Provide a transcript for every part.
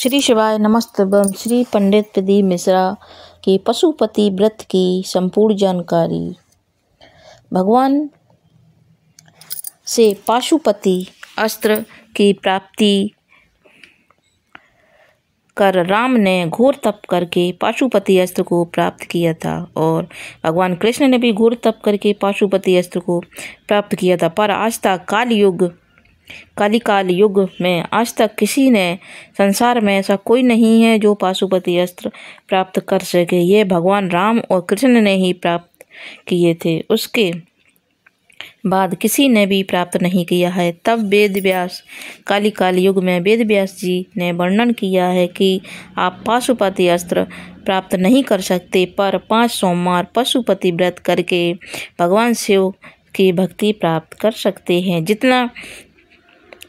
श्री शिवाय नमस्तुभ्यं। श्री पंडित प्रदीप मिश्रा की पशुपति व्रत की संपूर्ण जानकारी। भगवान से पाशुपति अस्त्र की प्राप्ति कर राम ने घोर तप करके पाशुपति अस्त्र को प्राप्त किया था और भगवान कृष्ण ने भी घोर तप करके पाशुपति अस्त्र को प्राप्त किया था। पर आज तक काल युग में आज तक किसी ने संसार में ऐसा कोई नहीं है जो पाशुपति अस्त्र प्राप्त कर सके। ये भगवान राम और कृष्ण ने ही प्राप्त किए थे, उसके बाद किसी ने भी प्राप्त नहीं किया है। तब वेद व्यास काल युग में वेद व्यास जी ने वर्णन किया है कि आप पाशुपति अस्त्र प्राप्त नहीं कर सकते, पर 5 सोमवार पशुपति व्रत करके भगवान शिव की भक्ति प्राप्त कर सकते हैं। जितना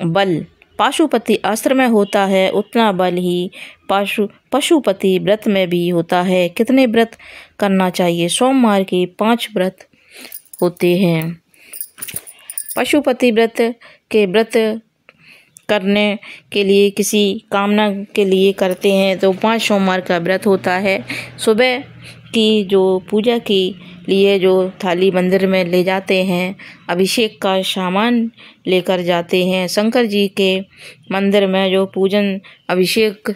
बल पाशुपति अस्त्र में होता है उतना बल ही पशुपति व्रत में भी होता है। कितने व्रत करना चाहिए? सोमवार के 5 व्रत होते हैं। पशुपति व्रत के व्रत करने के लिए किसी कामना के लिए करते हैं तो 5 सोमवार का व्रत होता है। सुबह की जो पूजा के लिए जो थाली मंदिर में ले जाते हैं, अभिषेक का सामान लेकर जाते हैं। शंकर जी के मंदिर में जो पूजन अभिषेक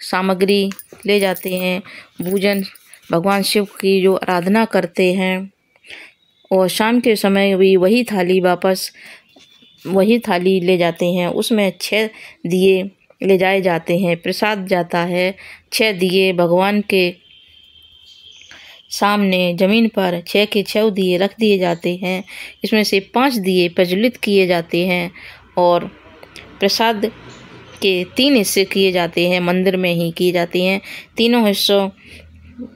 सामग्री ले जाते हैं, पूजन भगवान शिव की जो आराधना करते हैं, और शाम के समय भी वही थाली ले जाते हैं। उसमें 6 दिए ले जाए जाते हैं, प्रसाद जाता है। 6 दिए भगवान के सामने ज़मीन पर 6 के 6 दिए रख दिए जाते हैं। इसमें से 5 दिए प्रज्वलित किए जाते हैं और प्रसाद के 3 हिस्से किए जाते हैं, मंदिर में ही किए जाते हैं। तीनों हिस्सों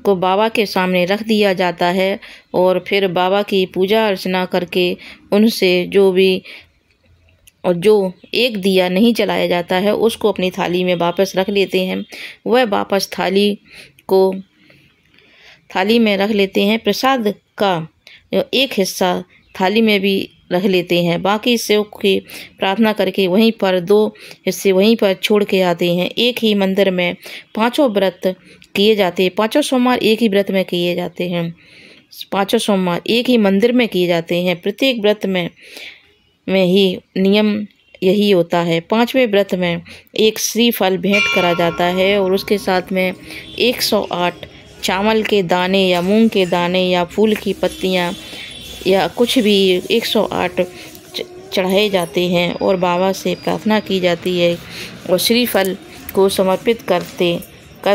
को बाबा के सामने रख दिया जाता है और फिर बाबा की पूजा अर्चना करके उनसे जो एक दिया नहीं जलाया जाता है उसको अपनी थाली में वापस रख लेते हैं। वह वापस थाली में रख लेते हैं। प्रसाद का एक हिस्सा थाली में भी रख लेते हैं। बाकी शिव की प्रार्थना करके वहीं पर 2 हिस्से वहीं पर छोड़ के आते हैं। एक ही मंदिर में 5 व्रत किए जाते हैं। 5 सोमवार एक ही व्रत में किए जाते हैं। 5 सोमवार एक ही मंदिर में किए जाते हैं। प्रत्येक व्रत में ही नियम यही होता है। 5वें व्रत में एक श्रीफल भेंट करा जाता है और उसके साथ में 108 चावल के दाने या मूंग के दाने या फूल की पत्तियां या कुछ भी 108 चढ़ाए जाते हैं और बाबा से प्रार्थना की जाती है और श्रीफल को समर्पित कर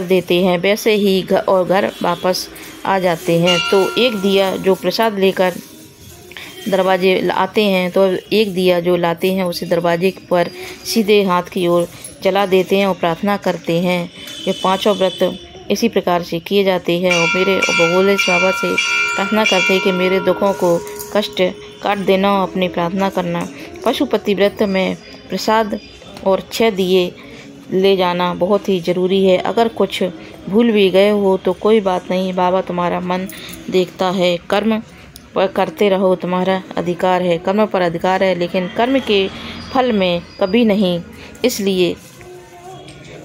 देते हैं। वैसे ही घर वापस आ जाते हैं। तो एक दिया जो प्रसाद लेकर दरवाजे आते हैं तो एक दिया जो लाते हैं उसे दरवाजे पर सीधे हाथ की ओर जला देते हैं और प्रार्थना करते हैं। ये 5 व्रत इसी प्रकार से किए जाते हैं और मेरे भोले बाबा से प्रार्थना करते हैं कि मेरे दुखों को कष्ट काट देना और अपनी प्रार्थना करना। पशुपति व्रत में प्रसाद और 6 दिए ले जाना बहुत ही ज़रूरी है। अगर कुछ भूल भी गए हो तो कोई बात नहीं, बाबा तुम्हारा मन देखता है। कर्म पर करते रहो, तुम्हारा अधिकार है। कर्म पर अधिकार है लेकिन कर्म के फल में कभी नहीं। इसलिए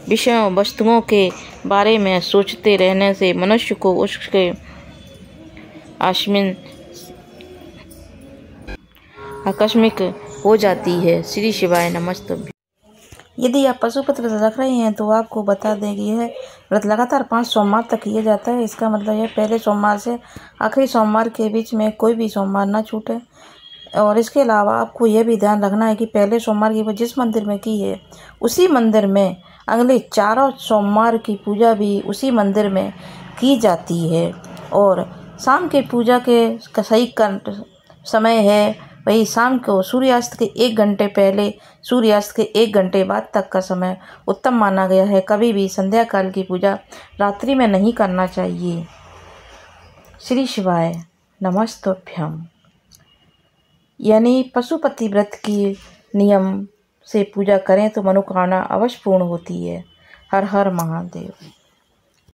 विषयों वस्तुओं के बारे में सोचते रहने से मनुष्य को उसके आकस्मिक हो जाती है। श्री शिवाय नमस्तुभ्यं। यदि आप पशुपति व्रत रख रहे हैं तो आपको बता दें कि यह व्रत लगातार 5 सोमवार तक किया जाता है। इसका मतलब यह पहले सोमवार से आखिरी सोमवार के बीच में कोई भी सोमवार ना छूटे। और इसके अलावा आपको यह भी ध्यान रखना है कि पहले सोमवार की पूजा जिस मंदिर में की है उसी मंदिर में अगले 4 सोमवार की पूजा भी उसी मंदिर में की जाती है। और शाम के पूजा के सही समय है वही शाम को सूर्यास्त के 1 घंटे पहले, सूर्यास्त के 1 घंटे बाद तक का समय उत्तम माना गया है। कभी भी संध्या काल की पूजा रात्रि में नहीं करना चाहिए। श्री शिवाय नमस्तुभ्यं। यानी पशुपति व्रत की नियम से पूजा करें तो मनोकामना अवश्य पूर्ण होती है। हर हर महादेव।